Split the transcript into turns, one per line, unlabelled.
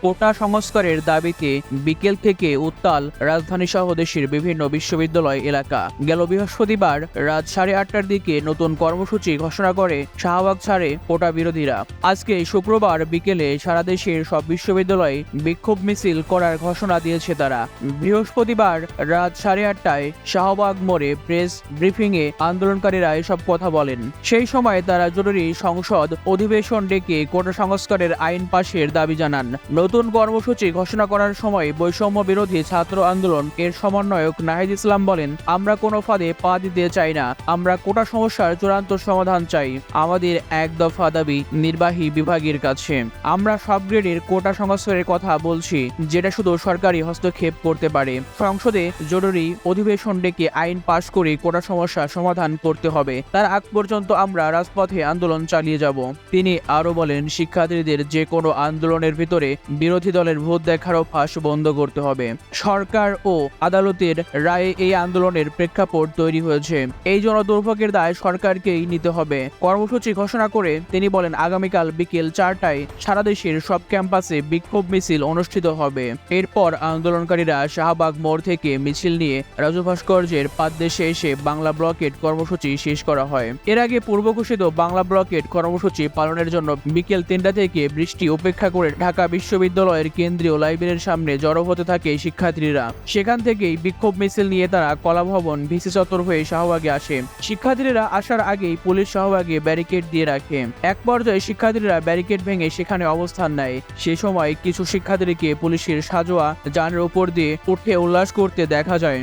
কোটা সংস্কারের দাবিতে বিকেল থেকে উত্তাল রাজধানী সহ দেশের বিভিন্ন বিশ্ববিদ্যালয় এলাকা। গেল বৃহস্পতিবার রাত 8:30টার দিকে নতুন কর্মসূচি ঘোষণা করে শাহবাগ ছাড়ে কোটা বিরোধীরা। আজকে শুক্রবার বিকেলে সারা দেশের সব বিশ্ববিদ্যালয়ে বিক্ষোভ মিছিল করার ঘোষণা দিয়েছে তারা। বৃহস্পতিবার রাত 8:30টায় শাহবাগ মোড়ে প্রেস ব্রিফিংয়ে আন্দোলনকারীরা এসব কথা বলেন। সেই সময় তারা জরুরি সংসদ অধিবেশন ডেকে কোটা সংস্কারের আইন পাশের দাবি জানান। নতুন কর্মসূচি ঘোষণা করার সময় বৈষম্য বিরোধী ছাত্র আন্দোলন এর সমন্বয়ক নাহিদ ইসলাম বলেন, আমরা কোনো ফাঁদে পা দিতে চাই না, আমরা কোটা সমস্যার চূড়ান্ত সমাধান চাই। আমাদের এক দফা দাবি নির্বাহী বিভাগের কাছে। আমরা সব গ্রেডের কোটা সংস্কারের কথা বলছি, যেটা শুধু সরকারি হস্তক্ষেপ করতে পারে। সংসদে জরুরি অধিবেশন ডেকে আইন পাশ করে কোটা সমস্যা সমাধান করতে হবে। তার আগ পর্যন্ত আমরা রাজপথে আন্দোলন চালিয়ে যাব। তিনি আরো বলেন, শিক্ষার্থীদের যে কোনো আন্দোলনের ভিতরে বিরোধী দলের ভোট দেখার অভ্যাস বন্ধ করতে হবে। সরকার ও আদালতের রায়ে এই আন্দোলনের প্রেক্ষাপট তৈরি হয়েছে, এই জন্য দুর্ভোগের দায় সরকারকেই নিতে হবে। কর্মসূচি ঘোষণা করে তিনি বলেন, আগামীকাল বিকেল 4টায় সারা দেশের সব ক্যাম্পাসে বিক্ষোভ মিছিল অনুষ্ঠিত হবে। এরপর আন্দোলনকারীরা শাহবাগ মোড় থেকে মিছিল নিয়ে রাজু ভাস্কর্যের পাদদেশে এসে বাংলা ব্লকেট কর্মসূচি শেষ করা হয়। এর আগে পূর্ব ঘোষিত বাংলা ব্লকেট কর্মসূচি পালনের জন্য বিকেল 3টা থেকে বৃষ্টি উপেক্ষা করে ঢাকা বিশ্ববিদ্যালয়ের কেন্দ্রীয় লাইব্রেরির সামনে জড়ো হতে থাকে শিক্ষার্থীরা। সেখান থেকেই বিক্ষোভ মিছিল নিয়ে তারা কলাভবন ভিসি চত্বর হয়ে শাহবাগে আসে। শিক্ষার্থীরা আসার আগেই পুলিশ শাহবাগে ব্যারিকেড দিয়ে রাখে। এক পর্যায়ে শিক্ষার্থীরা ব্যারিকেড ভেঙে সেখানে অবস্থান নেয়। সে সময় কিছু শিক্ষার্থীকে পুলিশের সাজোয়া যানের উপর দিয়ে উঠে উল্লাস করতে দেখা যায়।